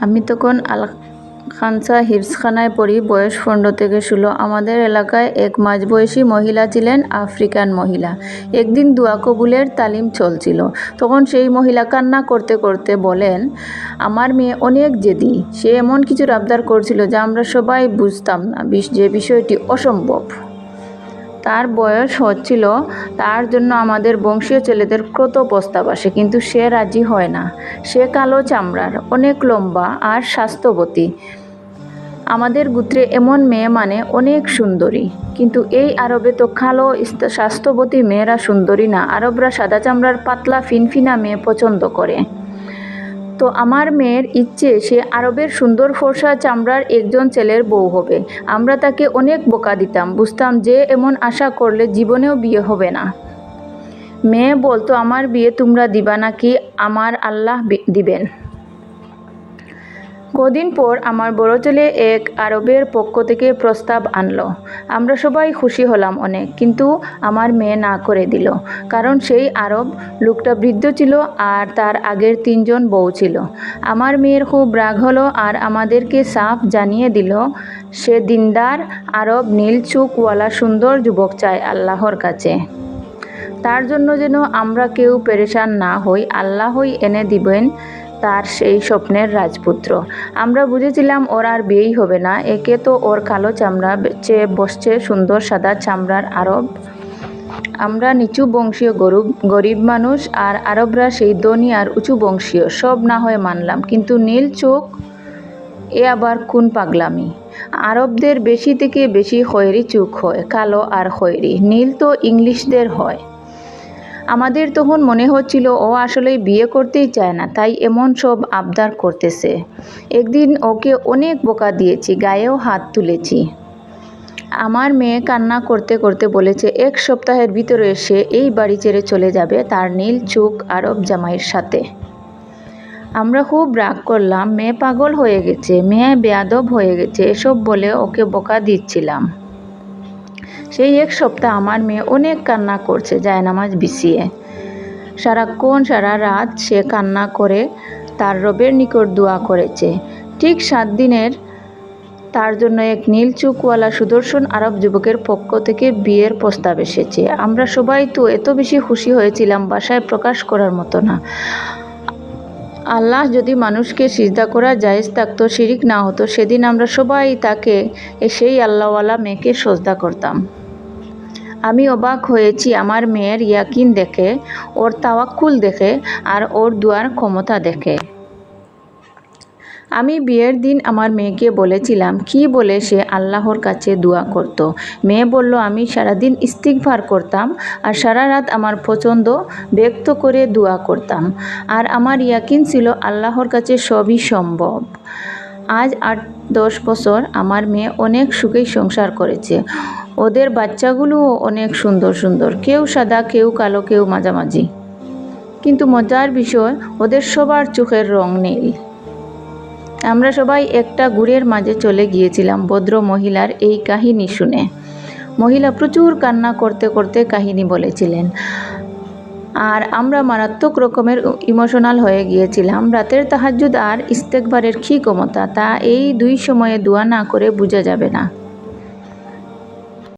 আমি তখন খানসা হিফজখানায় পড়ি, বয়স 15 থেকে 16। আমাদের এলাকায় এক মাঝবয়সী মহিলা ছিলেন, আফ্রিকান মহিলা। একদিন দোয়া কবুলের তালিম চলছিল। তখন সেই মহিলা কান্না করতে করতে বলেন, আমার মেয়ে অনেক জেদি। সে এমন কিছুর আবদার করছিল যা আমরা সবাই বুঝতাম না, যে বিষয়টি অসম্ভব। তার বয়স হচ্ছিল, তার জন্য আমাদের বংশীয় ছেলেদের কত প্রস্তাব আসে, কিন্তু সে রাজি হয় না। সে কালো চামড়ার, অনেক লম্বা আর স্বাস্থ্যবতী। আমাদের গোত্রে এমন মেয়ে মানে অনেক সুন্দরী, কিন্তু এই আরবে তো কালো স্বাস্থ্যবতী মেয়েরা সুন্দরী না। আরবরা সাদা চামড়ার পাতলা ফিনফিনা মেয়ে পছন্দ করে। তো আমার মেয়ের ইচ্ছে সে আরবের সুন্দর ফর্সা চামড়ার একজন ছেলের বউ হবে। আমরা তাকে অনেক বকা দিতাম, বুঝতাম যে এমন আশা করলে জীবনেও বিয়ে হবে না। মেয়ে বলতো, আমার বিয়ে তোমরা দিবা নাকি আমার আল্লাহ দিবেন। কদিন পর আমার বড় ছেলে এক আরবের পক্ষ থেকে প্রস্তাব আনলো। আমরা সবাই খুশি হলাম অনেক, কিন্তু আমার মেয়ে না করে দিল। কারণ সেই আরব লোকটা বৃদ্ধ ছিল আর তার আগের 3 জন বউ ছিল। আমার মেয়ের খুব রাগ হলো আর আমাদেরকে সাফ জানিয়ে দিল, সে দিনদার আরব নীল চোখওয়ালা সুন্দর যুবক চায় আল্লাহর কাছে। তার জন্য যেন আমরা কেউ পেরেশান না হই, আল্লাহই এনে দিবেন তার সেই স্বপ্নের রাজপুত্র। আমরা বুঝেছিলাম ওর আর বিয়েই হবে না। একে তো ওর কালো চামড়া চেয়ে বসছে সুন্দর সাদা চামড়ার আরব। আমরা নিচু বংশীয় গরিব মানুষ, আর আরবরা সেই ধনী আর উঁচু বংশীয়। সব না হয় মানলাম, কিন্তু নীল চোখ, এ আবার কোন পাগলামি। আরবদের বেশি থেকে বেশি খয়েরি চোখ হয়, কালো আর খয়েরি। নীল তো ইংলিশদের হয়। আমাদের তখন মনে হচ্ছিল ও আসলে বিয়ে করতেই চায় না, তাই এমন সব আবদার করতেছে। একদিন ওকে অনেক বকা দিয়েছি, গায়েও হাত তুলেছি। আমার মেয়ে কান্না করতে করতে বলেছে 1 সপ্তাহের ভিতরে সে এই বাড়ি ছেড়ে চলে যাবে তার নীল চোখ আরব জামাইয়ের সাথে। আমরা খুব রাগ করলাম, মেয়ে পাগল হয়ে গেছে, মেয়ে বেয়াদব হয়ে গেছে, এসব বলে ওকে বকা দিচ্ছিলাম। সেই 1 সপ্তাহ আমার মেয়ে অনেক কান্না করছে জায়নামাজ বিছিয়ে। সারাক্ষণ সারা রাত সে কান্না করে তার রবের নিকট দোয়া করেছে। ঠিক 7 দিনের তার জন্য এক নীল চোখওয়ালা সুদর্শন আরব যুবকের পক্ষ থেকে বিয়ের প্রস্তাব এসেছে। আমরা সবাই তো এত বেশি খুশি হয়েছিলাম, ভাষায় প্রকাশ করার মতো না। আল্লাহ যদি মানুষকে সিজদা করা জায়েজ থাকতো, শিরিক না হতো, সেদিন আমরা সবাই তাকে, সেই আল্লাহওয়ালা মেয়েকে সজদা করতাম। আমি অবাক হয়েছি আমার মেয়ের ইয়াকিন দেখে, ওর তাওয়াক্কুল দেখে, আর ওর দুয়ার ক্ষমতা দেখে। আমি বিয়ের দিন আমার মেয়েকে বলেছিলাম কি বলে সে আল্লাহর কাছে দোয়া করত। মেয়ে বলল, আমি সারাদিন ইস্তিগফার করতাম আর সারা রাত আমার পছন্দ ব্যক্ত করে দোয়া করতাম, আর আমার ইয়াকিন ছিল আল্লাহর কাছে সবই সম্ভব। আজ 8-10 বছর আমার মেয়ে অনেক সুখেই সংসার করেছে। ওদের বাচ্চাগুলোও অনেক সুন্দর সুন্দর, কেউ সাদা, কেউ কালো, কেউ মাঝামাঝি। কিন্তু মজার বিষয়, ওদের সবার চোখের রং নীল। আমরা সবাই একটা গুড়ের মাঝে চলে গিয়েছিলাম ভদ্র মহিলার এই কাহিনী শুনে। মহিলা প্রচুর কান্না করতে করতে কাহিনী বলেছিলেন, আর আমরা মারাত্মক রকমের ইমোশনাল হয়ে গিয়েছিলাম। রাতের তাহাজ্জুদ আর ইস্তেগফারের কী ক্ষমতা, তা এই 2 সময়ে দোয়া না করে বোঝা যাবে না।